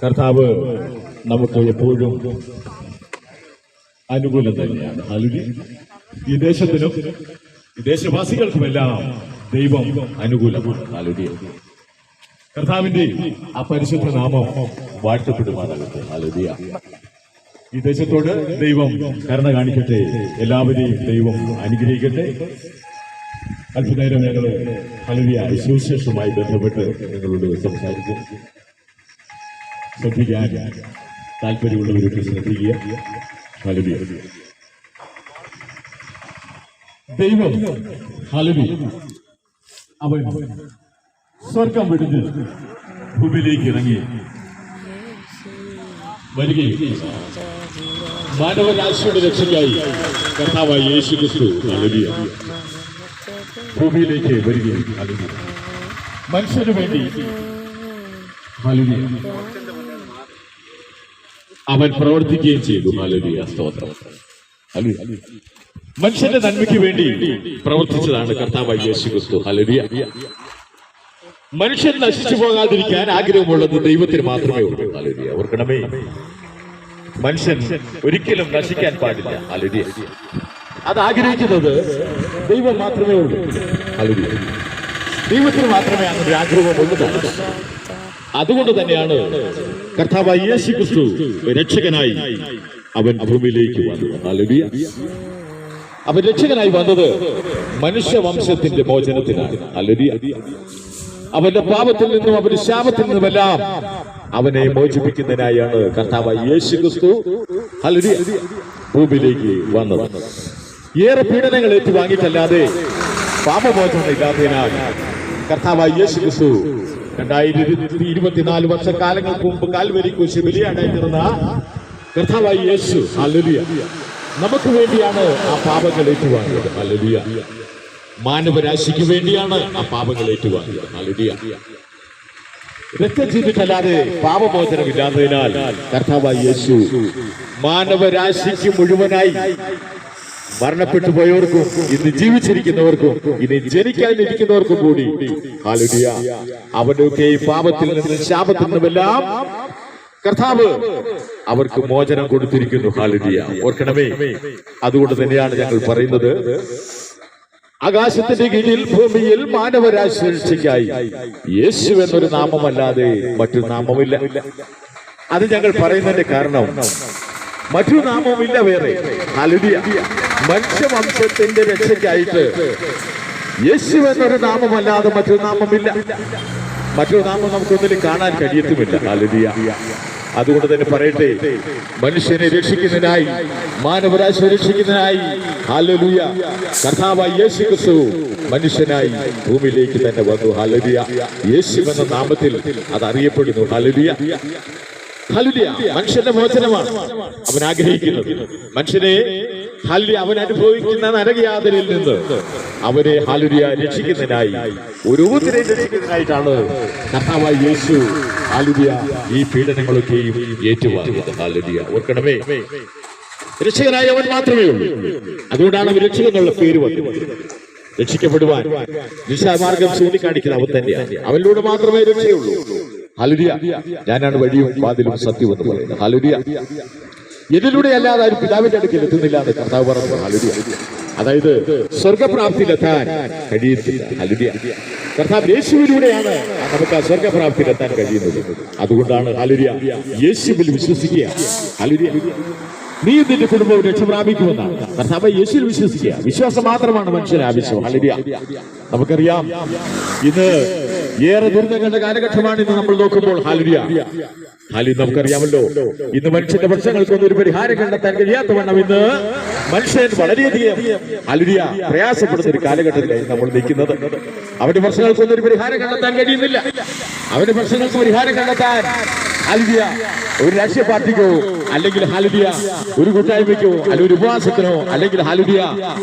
കർത്താവ് നമുക്ക് എപ്പോഴും അനുകൂലം തന്നെയാണ്. ഈ ദേശത്തിനും ഈ ദേശവാസികൾക്കുമെല്ലാം ദൈവം അനുകൂലമാണ്. കർത്താവിന്റെ ആ പരിശുദ്ധ നാമം വാഴ്ത്തപ്പെടുമാറാകട്ടെ. ഹല്ലേലൂയ. ഈ ദേശത്തോട് ദൈവം കരുണ കാണിക്കട്ടെ. എല്ലാവരെയും ദൈവം അനുഗ്രഹിക്കട്ടെ. അല്പനേരം ഞങ്ങള് ഹല്ലേലൂയ സുവിശേഷവുമായി ബന്ധപ്പെട്ട് നിങ്ങളോട് സംസാരിക്കും. ശ്രദ്ധിക്കാൻ താല്പര്യമുള്ളവരൊക്കെ ശ്രദ്ധിക്കുക. ഹല്ലേലൂയ. ദൈവം ഹല്ലേലൂയ അവൻ സ്വർഗം വിടുന്ന് ഭൂമിയിലേക്ക് ഇറങ്ങി വരികയും മാനവരാശിയുടെ രക്ഷയ്ക്കായി കർത്താവായ യേശുക്രിസ്തു ഹല്ലേലൂയ ഭൂമിയിലേക്ക് വരികയും ഹല്ലേലൂയ മനുഷ്യന് വേണ്ടി ഹല്ലേലൂയ അവൻ പ്രവർത്തിക്കുകയും ചെയ്തു. ഹല്ലേലൂയ. സ്തോത്രം. ഹല്ലേലൂയ. മനുഷ്യന്റെ നന്മയ്ക്ക് വേണ്ടി പ്രവർത്തിച്ചതാണ് കർത്താവായ യേശുക്രിസ്തു. ഹല്ലേലൂയ. മനുഷ്യൻ നശിച്ചു പോകാതിരിക്കാൻ ആഗ്രഹമുള്ളത് ദൈവത്തിന് മാത്രമേ ഉള്ളൂ. ഹല്ലേലൂയ. ഓർക്കണമേ, മനുഷ്യൻ ഒരിക്കലും നശിക്കാൻ പാടില്ല. ഹല്ലേലൂയ. അത് ആഗ്രഹിക്കുന്നത് ദൈവം മാത്രമേ ഉള്ളൂ. ഹല്ലേലൂയ. ദൈവത്തിന് മാത്രമേ അങ്ങനെ ആഗ്രഹമുള്ളതാണ്. അതുകൊണ്ട് തന്നെയാണ് കർത്താവായ യേശുക്രിസ്തു രക്ഷകനായി അവൻ ഭൂമിയിലേക്ക് വന്നത്. ഹല്ലേലൂയ. അവൻ രക്ഷകനായി വന്നത് മനുഷ്യവംശത്തിന്റെ മോചനത്തിനാണ്. ഹല്ലേലൂയ. അവന്റെ പാപത്തിൽ നിന്നും അവന്റെ ശാപത്തിൽ നിന്നുമെല്ലാം അവനെ മോചിപ്പിക്കുന്നതിനായാണ് കർത്താവായ യേശുക്രിസ്തു ഹല്ലേലൂയ ഭൂമിയിലേക്ക് വന്നത്. ഏറെ പീഡനങ്ങൾ ഏറ്റുവാങ്ങിയിട്ടല്ലാതെ പാപമോചനം ഇല്ലാത്തതിനാൽ കർത്താവായ യേശുക്രിസ്തു 2024 വർഷക്കാലങ്ങൾക്ക് മുമ്പ് കാൽവരി കുരിശിൽ ബലിയാടായിത്തീർന്ന കർത്താവായ യേശു ഹല്ലേലൂയ നമുക്ക് വേണ്ടിയാണ് ആ പാപങ്ങൾ ഏറ്റുവാങ്ങിയത്. ഹല്ലേലൂയ. മാനവരാശിക്ക് വേണ്ടിയാണ് ആ പാപങ്ങൾ ഏറ്റുവാങ്ങിയത്. ഹല്ലേലൂയ. രക്തം ചെയ്തിട്ടല്ലാതെ പാപമോചനമില്ലാത്തതിനാൽ കർത്താവായ യേശു മാനവരാശിക്ക് മുഴുവനായി മരണപ്പെട്ടു പോയവർക്കും ഇന്ന് ജീവിച്ചിരിക്കുന്നവർക്കും ഇനി ജനിക്കാനിരിക്കുന്നവർക്കും കൂടി ഹല്ലേലൂയ അവനൊക്കെ ഈ പാപത്തിൽ നിന്നും ശാപത്തിൽ നിന്നുമെല്ലാം കർത്താവ് അവർക്ക് മോചനം കൊടുത്തിരിക്കുന്നു. ഹല്ലേലൂയ. ഓർക്കണമേ, അതുകൊണ്ട് തന്നെയാണ് ഞങ്ങൾ പറയുന്നത് ആകാശത്തിന്റെ കീഴിൽ ഭൂമിയിൽ മാനവരാശി രക്ഷയ്ക്കായി യേശു എന്നൊരു നാമമല്ലാതെ മറ്റൊരു നാമമില്ല. അത് ഞങ്ങൾ പറയുന്നതിന്റെ കാരണം മറ്റൊരു നാമമില്ല വേറെ. ഹല്ലേലൂയ. മനുഷ്യവംശത്തിന്റെ രക്ഷയ്ക്കായിട്ട് യേശു എന്നൊരു നാമമല്ലാതെ മറ്റൊരു നാമമില്ല. മറ്റൊരു നാമം നമുക്കൊന്നിലും കാണാൻ കഴിയത്തുമില്ല. ഹല്ലേലൂയ. അതുകൊണ്ട് തന്നെ പറയട്ടെ, മനുഷ്യനെ രക്ഷിക്കുന്നതിനായി മാനവരാശി രക്ഷിക്കുന്നതിനായി ഹല്ലേലൂയ കർത്താവായ യേശുക്രിസ്തു മനുഷ്യനായി ഭൂമിയിലേക്ക് തന്നെ വന്നു. ഹല്ലേലൂയ. യേശു എന്ന നാമത്തിൽ അത് അറിയപ്പെടുന്നു. ഹല്ലേലൂയ. ഹല്ലേലൂയ. മനുഷ്യന്റെ മോചനമാണ് അവൻ ആഗ്രഹിക്കുന്നത്. മനുഷ്യനെ ഹല്ലേലൂയ അവൻ അനുഭവിക്കുന്ന നരകയാതനയിൽ നിന്ന് അവരെ ഹല്ലേലൂയ രക്ഷിക്കുന്നതിനായി ഒരു രക്ഷിക്കുന്നതിനായിട്ടാണ് കർത്താവായ യേശു ഹല്ലേലൂയ ഈ പീഡനങ്ങളൊക്കെയും ഏറ്റുവാങ്ങിയത്. ഹല്ലേലൂയ. ഓർക്കണമേ, രക്ഷകനായ അവൻ മാത്രമേ ഉള്ളൂ. അതുകൊണ്ടാണ് അവൻ രക്ഷകൻ എന്നുള്ള പേര് വന്നത്. രക്ഷിക്കപ്പെടുവാൻ ദിശാമാർഗം ചൂണ്ടിക്കാണിക്കുന്ന അവൻ തന്നെയാണ്. അവനിലൂടെ മാത്രമേ രക്ഷയുള്ളൂ. ഹല്ലേലൂയ. ഞാനാണ് വഴിയും വാതിലും സത്യവും എന്ന് പറയുന്നത്. ഹല്ലേലൂയ. ഇതിലൂടെ അല്ലാതെ ആരും പിതാവിന്റെ അടുക്കൽ എത്തുന്നില്ല എന്ന് കർത്താവ് പറഞ്ഞു. ഹല്ലേലൂയ. അതായത് സ്വർഗപ്രാപ്തിയിലെത്താൻ കഴിയത്തില്ല. ഹല്ലേലൂയ. കർത്താവ് യേശുവിലൂടെയാണ് നമുക്ക് ആ സ്വർഗപ്രാപ്തിയിലെത്താൻ കഴിയുന്നത്. അതുകൊണ്ടാണ് ഹല്ലേലൂയ യേശുവിൽ വിശ്വസിക്കുക. ഹല്ലേലൂയ. നീ നിന്റെ കുടുംബവും രക്ഷ പ്രാപിക്കുമെന്നാണ് കർത്താവ് യേശുവിൽ വിശ്വസിക്കുക. വിശ്വാസം മാത്രമാണ് മനുഷ്യന് ആവശ്യം. ഹല്ലേലൂയ. നമുക്കറിയാം, ഇന്ന് ഏറെ ദുരിതങ്ങളുടെ കാലഘട്ടമാണ് ഇന്ന് നമ്മൾ നോക്കുമ്പോൾ. ഹല്ലേലൂയ. നമുക്കറിയാമല്ലോ, ഇന്ന് മനുഷ്യന്റെ പ്രശ്നങ്ങൾക്കൊന്നും ഒരു പരിഹാരം കണ്ടെത്താൻ കഴിയാത്തവണ്ണം ഇന്ന് മനുഷ്യൻ വളരെയധികം ഹല്ലേലൂയ പ്രയാസപ്പെടുന്ന ഒരു കാലഘട്ടത്തിലായി നമ്മൾ നിൽക്കുന്നത്. അവന്റെ പ്രശ്നങ്ങൾക്കൊന്നും ഒരു പരിഹാരം കണ്ടെത്താൻ കഴിയുന്നില്ല. അവന്റെ പ്രശ്നങ്ങൾക്ക് പരിഹാരം കണ്ടെത്താൻ ഹല്ലേലൂയ ഒരു രാഷ്ട്രീയ പാർട്ടിക്കോ അല്ലെങ്കിൽ ഹല്ലേലൂയ ഒരു കൂട്ടായ്മയ്ക്കോ അല്ലെങ്കിൽ ഒരു ഉപവാസത്തിനോ അല്ലെങ്കിൽ ഹല്ലേലൂയ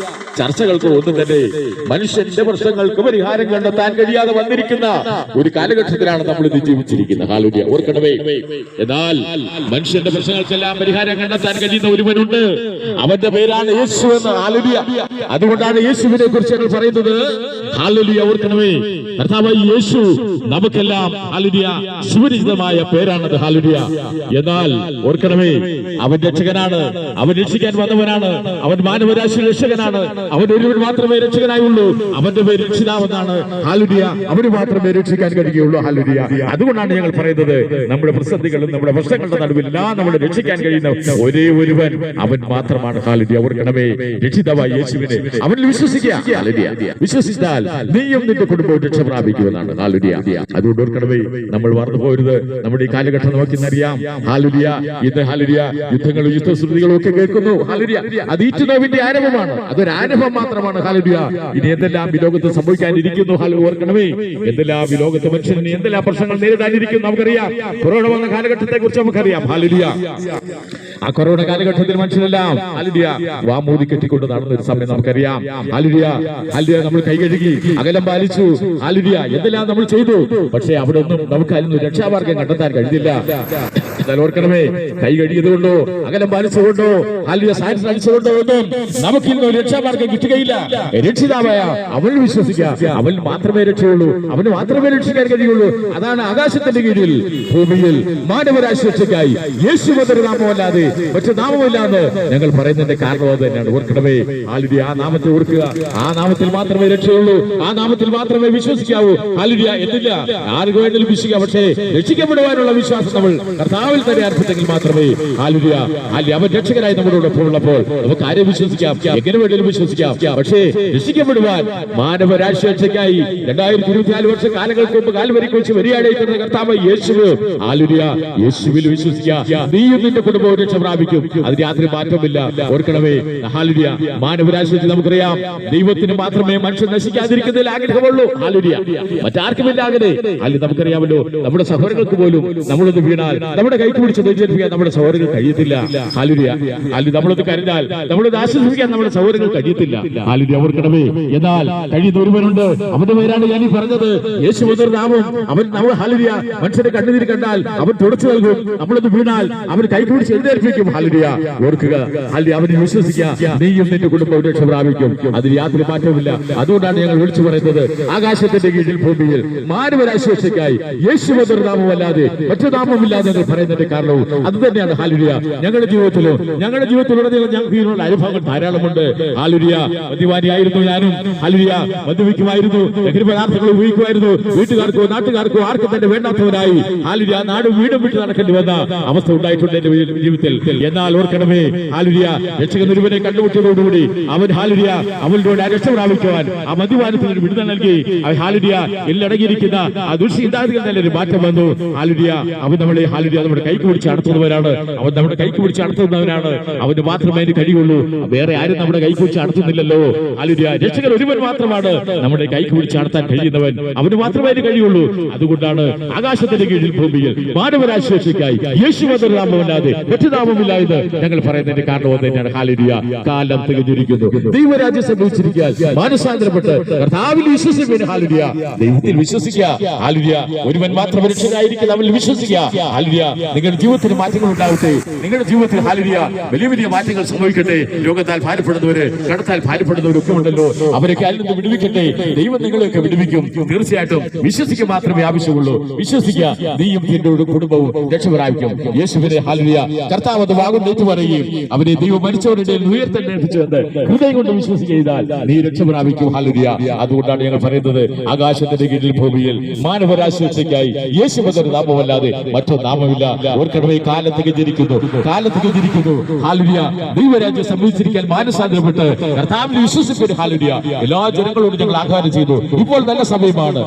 ചർച്ചകൾക്കോ ഒന്നും തന്നെ മനുഷ്യന്റെ പ്രശ്നങ്ങൾക്ക് പരിഹാരം കണ്ടെത്താൻ കഴിയാതെ വന്നിരിക്കുന്ന ഒരു കാലഘട്ടത്തിലാണ് നമ്മൾ ഇത് ജീവിച്ചിരിക്കുന്നത്. ഹല്ലേലൂയ ഓർക്കണമേ. എന്നാൽ മനുഷ്യന്റെ പ്രശ്നങ്ങൾക്കെല്ലാം പരിഹാരം കണ്ടെത്താൻ കഴിയുന്ന ഒരുവനുണ്ട്. അവന്റെ പേരാണ് യേശു എന്ന്. ഹല്ലേലൂയ. അതുകൊണ്ടാണ് യേശുവിനെ കുറിച്ച് ഞങ്ങൾ പറയുന്നത്. ഹല്ലേലൂയ ഓർക്കണമേ. കർത്താവായ യേശു നമുക്കെല്ലാം ഹല്ലേലൂയ സുപരിചിതമായ പേരാണത്. ഹല്ലേലൂയ. എന്നാൽ ഓർക്കണമേ, അവൻ രക്ഷകനാണ്. അവൻ രക്ഷിക്കാൻ വന്നവനാണ്. അവൻ മാനവരാശി രക്ഷകനാണ്. അവൻ ഒരുവൻ മാത്രമേ രക്ഷകനായുള്ളൂ. അവന്റെ പേര് രക്ഷിതാവെന്നാണ്. ഹല്ലേലൂയ. അവന് മാത്രമേ രക്ഷിക്കാൻ കഴിയുകയുള്ളൂ. ഹല്ലേലൂയ. അതുകൊണ്ടാണ് ഞങ്ങൾ പറയുന്നത്, നമ്മുടെ പ്രതിസന്ധികളും നമ്മുടെ പ്രശ്നങ്ങളുടെ നടുവിലെല്ലാം നമ്മളെ രക്ഷിക്കാൻ കഴിയുന്ന ഒരേ ഒരുവൻ അവൻ മാത്രമാണ്. ഹല്ലേലൂയ ഓർക്കണമേ. രക്ഷിതാവായ യേശുവിനെ അവനിൽ വിശ്വസിക്കുക. ഹല്ലേലൂയ. വിശ്വസിച്ചാൽ നീയും നിന്റെ കുടുംബവും രക്ഷ പ്രാപിക്കുമെന്നാണ്. ഹല്ലേലൂയ. അതുകൊണ്ട് ഓർക്കണമേ, നമ്മൾ മറന്നു പോരുത്. നമ്മുടെ ഈ കാലഘട്ടം നമുക്കിന്നറിയാം. ഹല്ലേലൂയ. ഇത് ഹല്ലേലൂയ യുദ്ധങ്ങളും യുദ്ധശ്രുതികളും ഒക്കെ കേൾക്കുന്നു. ഹല്ലേലൂയ. അത് ഈറ്റുനോവിന്റെ ആരംഭമാണ്. അതൊരു ആരംഭം മാത്രമാണ്. ഹല്ലേലൂയ. ഇനി എന്തെല്ലാം ഈ ലോകത്ത് സംഭവിക്കാനിരിക്കുന്നു. ഹല്ലേലൂയ ഓർക്കണമേ. എന്തെല്ലാം ഈ ലോകത്ത് മനുഷ്യന് എന്തെല്ലാം പ്രശ്നങ്ങൾ നേരിടാനിരിക്കുന്നു നമുക്കറിയാം. കൊറോണ വന്ന കാലഘട്ടത്തെ കുറിച്ച് നമുക്കറിയാം. ഹല്ലേലൂയ. ആ കൊറോണ കാലഘട്ടത്തിൽ മനുഷ്യരെല്ലാം ഹല്ലേലൂയ വാമൂതി കെട്ടിക്കൊണ്ട് നടന്ന ഒരു സമയം നമുക്കറിയാം. ഹല്ലേലൂയ. ഹല്ലേലൂയ. നമ്മൾ കൈ കഴുകി അകലം പാലിച്ചു. ഹല്ലേലൂയ. എന്തെല്ലാം നമ്മൾ ചെയ്തു. പക്ഷേ അവിടെ ഒന്നും നമുക്ക് അതിന് രക്ഷാമാർഗം കണ്ടെത്താൻ കഴിഞ്ഞില്ല. എന്നാൽ ഓർക്കണമേ, കൈ കഴുകിയതുകൊണ്ടോ അകലം പാലിച്ചുകൊണ്ടോ ഹല്ലേലൂയ സയൻസ് അടിച്ചുകൊണ്ടോ ഒന്നും നമുക്കിന്ന് രക്ഷാമാർഗം കിട്ടുകയില്ല. രക്ഷിതാവായ അവൻ വിശ്വസിക്കുക. അവൻ മാത്രമേ രക്ഷയുള്ളൂ. അവന് മാത്രമേ രക്ഷിക്കാൻ കഴിയുള്ളൂ. അതാണ് ആകാശത്തിന്റെ കീഴിൽ ഭൂമിയിൽ മാനവരാശി രക്ഷയ്ക്കായി യേശു എന്നൊരു നാമമല്ലാതെ മറ്റു നാമമില്ലാന്ന് ഞങ്ങൾ പറയുന്നതിന്റെ കാരണം അത് തന്നെയാണ്. ഓർക്കണമേ. ഹല്ലേലൂയ. ആ നാമത്തെ ഓർക്കുക. ആ നാമത്തിൽ മാത്രമേ രക്ഷയുള്ളൂ. ആ നാമത്തിൽ മാത്രമേ വിശ്വസിക്കാവൂ. ഹല്ലേലൂയ. എന്നില്ല ആർക്ക് വേണമെങ്കിലും വിശ്വസിക്കാം. പക്ഷേ രക്ഷിക്കപ്പെടുവാനുള്ള വിശ്വാസം നമ്മൾ കർത്താവിൽ തന്നെ അർപ്പിച്ചെങ്കിൽ മാത്രമേ ഹല്ലേലൂയ അവൻ രക്ഷകനായി നമ്മളോടൊപ്പം ഉള്ളപ്പോൾ നമുക്ക് ആരെ വിശ്വസിക്കാം, എങ്ങനെ വേണമെങ്കിലും വിശ്വസിക്കാം. പക്ഷേ രക്ഷിക്കപ്പെടുവാൻ മാനവരാശി രക്ഷയ്ക്കായി 2024 വർഷ കാലങ്ങൾക്ക് മുമ്പ് കാൽവരിക്ക് വെച്ച് വരികയായിരിക്കുന്ന കർത്താവ് യേശു. ഹല്ലേലൂയ. യേശുവിൽ വിശ്വസിക്കുക. നീയും നിന്റെ കുടുംബവും രക്ഷ പ്രാപിക്കും. അത് യാതൊരു മാറ്റമില്ല. ഓർക്കണമേ. ഹല്ലേലൂയ. മാനവരാശി നമുക്കറിയാം, ദൈവത്തിന് മാത്രമേ മനുഷ്യൻ നശിക്കാതിരിക്കുന്നതിൽ ആഗ്രഹമുള്ളൂ. ഹല്ലേലൂയ. മറ്റാർക്കുമില്ല അങ്ങനെ. അല്ലെങ്കിൽ നമുക്കറിയാമല്ലോ, നമ്മുടെ സഹോദരങ്ങൾക്ക് പോലും നമ്മളൊന്ന് വീണാൽ നമ്മുടെ കൈക്ക് പിടിച്ച് നെഞ്ചേൽപ്പിക്കാൻ നമ്മുടെ സഹോദരങ്ങൾ കഴിയത്തില്ല. ഹല്ലേലൂയ. അല്ലെങ്കിൽ നമ്മളൊന്ന് കരഞ്ഞാൽ നമ്മളൊന്ന് ആശ്വസിപ്പിക്കാൻ നമ്മുടെ സഹോദരങ്ങൾ കഴിയത്തില്ല. ഹല്ലേലൂയ. ഓർക്കണമേ. എന്നാൽ കഴിയുന്ന ഒരുവനുണ്ട്. അവന്റെ പേരാണ് ഞാൻ ഈ പറഞ്ഞത്. യേശു എന്നൊരു നാമം. അവൻ നമ്മൾ ഹല്ലേലൂയ മനുഷ്യന്റെ കണ്ണുനീര് കണ്ടാൽ അവൻ തുടച്ചു നൽകും. നമ്മളൊന്ന് വീണാൽ അവൻ കൈക്ക് പിടിച്ച് എഴുന്നേൽപ്പിക്കും. ഹല്ലേലൂയ. ഓർക്കുക. ഹല്ലേലൂയ. അവനെ വിശ്വസിക്കുക. നീയും നിന്റെ കുടുംബവും രക്ഷ പ്രാപിക്കും. അതിൽ യാതൊരു മാറ്റവുമില്ല. അതുകൊണ്ടാണ് ഞങ്ങൾ വിളിച്ചു പറയുന്നത്, ആകാശത്തിന്റെ കീഴിൽ ഭൂമിയിൽ മാനവരാശി രക്ഷയ്ക്കായി യേശു എന്നൊരു നാമമല്ലാതെ മറ്റു നാമമില്ലാതെ പറയുന്നതിന്റെ കാരണവും അത് തന്നെയാണ്. ഹല്ലേലൂയ. ഞങ്ങളുടെ ജീവിതത്തിലുടനീളം ഞങ്ങൾക്ക് ഇതിനുള്ള അനുഭവങ്ങൾ ധാരാളമുണ്ട്. ഹല്ലേലൂയ. മദ്യപാനിയായിരുന്നു ഞാനും. ഹല്ലേലൂയ. മദ്യപിക്കുമായിരുന്നു. ലഹരി പദാർത്ഥങ്ങൾ ഉപയോഗിക്കുമായിരുന്നു. വീട്ടുകാർക്കോ നാട്ടുകാർക്കോ ആർക്കും തന്നെ വേണ്ടാത്തവനായി ഹല്ലേലൂയ നാടും വീടും വിട്ട് നടക്കേണ്ടി വന്ന അവസ്ഥ ഉണ്ടായിട്ടുണ്ട് എന്റെ ജീവിതത്തിൽ. എന്നാൽ ഓർക്കണമേ, ഹല്ലേലൂയ രക്ഷകൻ ഒരുവനെ കണ്ടുമുട്ടിയതോടുകൂടി അവൻ ഹല്ലേലൂയ അവനോട് രക്ഷ പ്രാപിക്കുവാൻ ആ മദ്യപാനത്തിന് ഒരു വിടുതൽ നൽകി. ഹല്ലേലൂയ എല്ലടങ്ങിയിരിക്കുന്ന ആ ദുഷ്ചിന്താഗതികൾ നല്ലൊരു മാറ്റം വന്നു. ഹല്ലേലൂയ. അവൻ നമ്മളെ ഹല്ലേലൂയ നമ്മുടെ കൈക്ക് പിടിച്ച് നടത്തുന്നവരാണ്. അവൻ നമ്മുടെ കൈക്ക് പിടിച്ച് നടത്തുന്നവനാണ്. അവന് മാത്രമേ അതിന് കഴിയുള്ളൂ. വേറെ ആരും നമ്മുടെ കൈക്ക് പിടിച്ച് നടത്തുന്നില്ലല്ലോ. ഹല്ലേലൂയ. രക്ഷകൻ ഒരുവൻ മാത്രമാണ് നമ്മുടെ കൈക്ക് പിടിച്ച് നടത്താൻ കഴിയുന്നവൻ. അവന് മാത്രമേ അതിന് കഴിയുള്ളൂ. അതുകൊണ്ടാണ് ആകാശത്തിന്റെ കീഴിൽ ഭൂമിയിൽ മാനവരാശി രക്ഷയ്ക്കായി യേശു എന്നൊരു നാമമല്ലാതെ മറ്റു നാമമില്ല എന്ന് ഞങ്ങൾ പറയുന്നതിന്റെ കാരണം തന്നെയാണ്. ഹല്ലേലൂയ. കാലം തികഞ്ഞിരിക്കുന്നു. ദൈവരാജ്യം സംഭവിച്ചിരിക്കാൻ മാനസാന്തരപ്പെട്ട് കർത്താവിൽ വിശ്വസിക്കുക. ഹല്ലേലൂയ. ദൈവത്തിൽ വിശ്വസിക്കുക. ഹല്ലേലൂയ. ഒരുവൻ മാത്രം രക്ഷകനായിരിക്കും. അവനിൽ വിശ്വസിക്കുക. ഹല്ലേലൂയ. നിങ്ങളുടെ ജീവിതത്തിൽ മാറ്റങ്ങൾ ഉണ്ടാവട്ടെ. നിങ്ങളുടെ ജീവിതത്തിൽ ഹല്ലേലൂയ വലിയ വലിയ മാറ്റങ്ങൾ സംഭവിക്കട്ടെ. രോഗത്താൽ ഭാരപ്പെടുന്നവര്, കടത്താൽ ഭാരപ്പെടുന്നവരൊക്കെ ഉണ്ടല്ലോ, അവരൊക്കെ അതിൽ നിന്ന് വിടുവിക്കട്ടെ. ദൈവം നിങ്ങളെയൊക്കെ വിടുവിക്കും. തീർച്ചയായിട്ടും വിശ്വസിക്കുക മാത്രമേ ആവശ്യമുള്ളൂ. വിശ്വസിക്കുക. നീയും നിന്റെ കുടുംബവും രക്ഷ പ്രാപിക്കും. യേശുവിനെ ഹല്ലേലൂയ കർത്താവ് അത് വാഗം ഏറ്റുപറയുകയും അവനെ ദൈവം മരിച്ചവരുടെ ഉയർത്തെഴുന്നേൽപ്പിച്ചുവെന്ന് ഹൃദയം കൊണ്ട് വിശ്വസിക്കുക. നീ രക്ഷ പ്രാപിക്കും. ഹല്ലേലൂയ. അതുകൊണ്ടാണ് ഞങ്ങൾ പറയുന്നത്, ആകാശത്തിന്റെ കീഴിൽ ഭൂമിയിൽ മാനവരാശി രക്ഷയ്ക്കായി യേശു എന്നൊരു നാമമല്ലാതെ മറ്റൊരു നാമമില്ല. ഓർക്കണമേ. കാലത്തേക്ക് ജനിക്കുന്നു. ഹല്ലേലൂയ. ദൈവരാജ്യം സംഭവിച്ചിരിക്കാൻ മാനസാന്തരപ്പെട്ട് കർത്താവിൽ വിശ്വസിക്കുന്ന ഹല്ലേലൂയ എല്ലാ ജനങ്ങളോടും ഞങ്ങൾ ആഹ്വാനം ചെയ്തു. ഇപ്പോൾ നല്ല സമയമാണ്.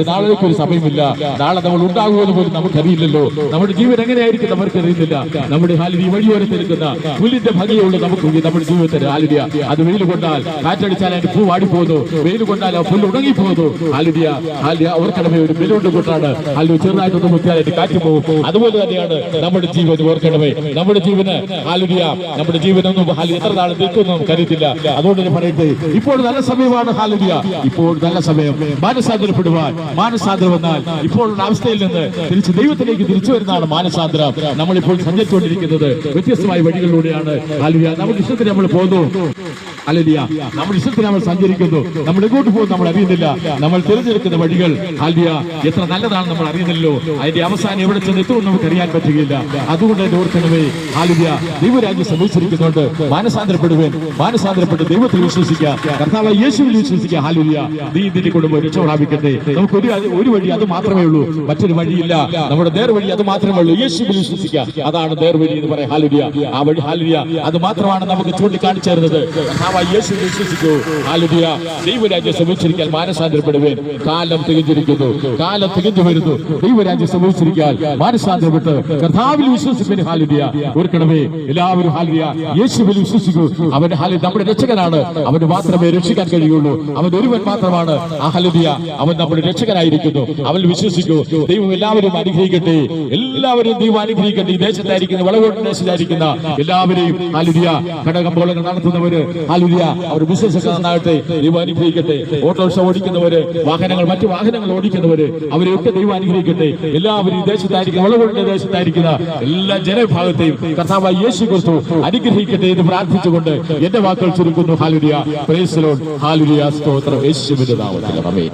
നാളേക്ക് ഒരു സമയമില്ല. നാളെ നമ്മൾ ഉണ്ടാകുമെന്ന് പോലും നമുക്കറിയില്ലല്ലോ. നമ്മുടെ ജീവൻ എങ്ങനെയായിരിക്കും നമുക്കറിയുന്നില്ല. നമ്മുടെ ഹാലുലിയ വഴിയോരത്ത് നിൽക്കുന്ന പുല്ലിന്റെ ഭംഗിയുള്ള നമുക്ക് നമ്മുടെ ജീവിതത്തിൽ ഹാലുലിയ അത് വെയിൽ കൊണ്ടാൽ കാറ്റടിച്ചാൽ അതിന്റെ പൂ വാടിപ്പോകുന്നു, വെയിൽ കൊണ്ടാൽ ആ പുല്ല് ഉണങ്ങിപ്പോകുന്നു. ഹാലുലിയ ഹാലുലിയ ഓർക്കണമേ, ഒരു ബലൂണ്ട് കൊണ്ടാണ് ഹാലുലിയ ചെറുതായിട്ടൊന്ന് മുത്തിയാലായിട്ട് കാറ്റ് പോകും. അതുപോലെ തന്നെയാണ് നമ്മുടെ ജീവൻ. ഓർക്കണമേ, നമ്മുടെ ജീവന് ഹാലുലിയ നമ്മുടെ ജീവനൊന്നും ഹാലുലിയ എത്ര നാൾ നിൽക്കുന്നു കരുത്തില്ല. അതുകൊണ്ട് തന്നെ പറയട്ടെ, ഇപ്പോൾ നല്ല സമയമാണ് ഹാലുലിയ, ഇപ്പോൾ നല്ല സമയം മാനസാന്തരപ്പെടുവാൻ. മാനസാന്തരം വന്നാൽ ഇപ്പോഴുള്ള അവസ്ഥയിൽ നിന്ന് തിരിച്ച് ദൈവത്തിലേക്ക് തിരിച്ചു വരുന്നതാണ് മാനസാന്തരം. നമ്മളിപ്പോൾ സഞ്ചരിച്ചുകൊണ്ടിരിക്കുന്നത് വ്യത്യസ്തമായ വഴികളിലൂടെയാണ് ഹാലുലിയ. നമ്മുടെ ഇഷ്ടത്തിന് നമ്മൾ പോകുന്നു ഹാലുലിയ, നമ്മുടെ ഇഷ്ടത്തിന് നമ്മൾ സഞ്ചരിക്കുന്നു. നമ്മൾ എങ്ങോട്ട് പോകും നമ്മൾ അറിയുന്നില്ല. നമ്മൾ തിരഞ്ഞെടുക്കുന്ന വഴികൾ ഹാലുലിയ എത്ര നല്ലതാണ് നമ്മൾ അറിയുന്നില്ലോ. അതിന്റെ അവസാനം എവിടെ ചെന്നെത്തുമെന്ന് നമുക്ക് അറിയാൻ പറ്റുകയില്ല. അതുകൊണ്ട് തന്നെ ഓർക്കണമേ ഹാലുലിയ, ദൈവരാജ്യം സംഭവിച്ചിരിക്കുന്നുണ്ട്. മാനസാന്തരപ്പെടുവേൻ, മാനസാന്തരപ്പെട്ട് ദൈവത്തിൽ വിശ്വസിക്കുക, കർത്താവായ യേശുവിൽ വിശ്വസിക്കുക. ഹാലുലിയ, നീ ഇതിന്റെ കുടുംബം രക്ഷ പ്രാപിക്കട്ടെ. നമുക്ക് ഒരു വഴി അത് മാത്രമേ ഉള്ളൂ, മറ്റൊരു വഴിയില്ല. നമ്മുടെ നേർവഴി അത് മാത്രമേ ഉള്ളൂ. യേശുവിൽ വിശ്വസിക്കുക, അതാണ് നേർവഴി എന്ന് പറയാം ഹാലുലിയ. ആ വഴി ഹാലുലിയ അത് മാത്രമാണ് നമുക്ക് ചൂണ്ടിക്കാണിച്ചു തരുന്നത്. കർത്താവായ യേശുവിൽ വിശ്വസിക്കൂ ഹാലുലിയ, ദൈവരാജ്യം സംഭവിച്ചിരിക്കാൻ മാനസാന്തരപ്പെടുവേൻ. കാലം തികഞ്ഞിരിക്കുന്നു, കാലം തികഞ്ഞു വരുന്നു. ദൈവരാജ്യം സംഭവിച്ചിരിക്കാൻ മാനസാന്തരപ്പെട്ട് കർത്താവിൽ വിശ്വസിപ്പിന് ഹാലുലിയ. ഓർക്കണമേ എല്ലാവരും ഹാലുലിയ, യേശുവിൽ വിശ്വസിക്കൂ. അവൻ ഹാലുലിയ നമ്മുടെ രക്ഷകനാണ്. അവന് മാത്രമേ രക്ഷിക്കാൻ കഴിയുള്ളൂ. അവൻ ഒരുവൻ മാത്രമാണ് ആ ഹാലുലിയ. അവൻ നമ്മുടെ രക്ഷകനായിരിക്കുന്നു. അവൻ വിശ്വസിക്കൂ. ദൈവം എല്ലാവരും അനുഗ്രഹിക്കട്ടെ, എല്ലാവരും ദൈവം അനുഗ്രഹിക്കട്ടെ. ഈ ദേശത്തായിരിക്കുന്ന വളവോട്ട് ദേശത്തായിരിക്കുന്ന എല്ലാവരെയും ഹാലുലിയ, ഘടകമ്പോളങ്ങൾ നടത്തുന്നവര് ഹാലുലിയ, അവർ ബിസിനസ് നന്നാകട്ടെ, ദൈവം അനുഗ്രഹിക്കട്ടെ. ഓട്ടോറിക്ഷ ഓടിക്കുന്നവര്, മറ്റു വാഹനങ്ങൾ ഓടിക്കുന്നവര്, അവരെയൊക്കെ ദൈവം അനുഗ്രഹിക്കട്ടെ. എല്ലാവരും ഈ ദേശത്തായിരിക്കുന്ന വളവോട്ടിന്റെ ദേശത്തായിരിക്കുന്ന എല്ലാ ജനവിഭാഗത്തെയും കർത്താവായ യേശു ക്രിസ്തു അനുഗ്രഹിക്കട്ടെ എന്ന് പ്രാർത്ഥിച്ചുകൊണ്ട് എന്റെ വാക്കുകൾ ചുരുക്കുന്നു. Hallelujah, praise the Lord. Hallelujah, സ്തോത്രം യേശുവിന്റെ നാമത്തിൽ. ആമേൻ.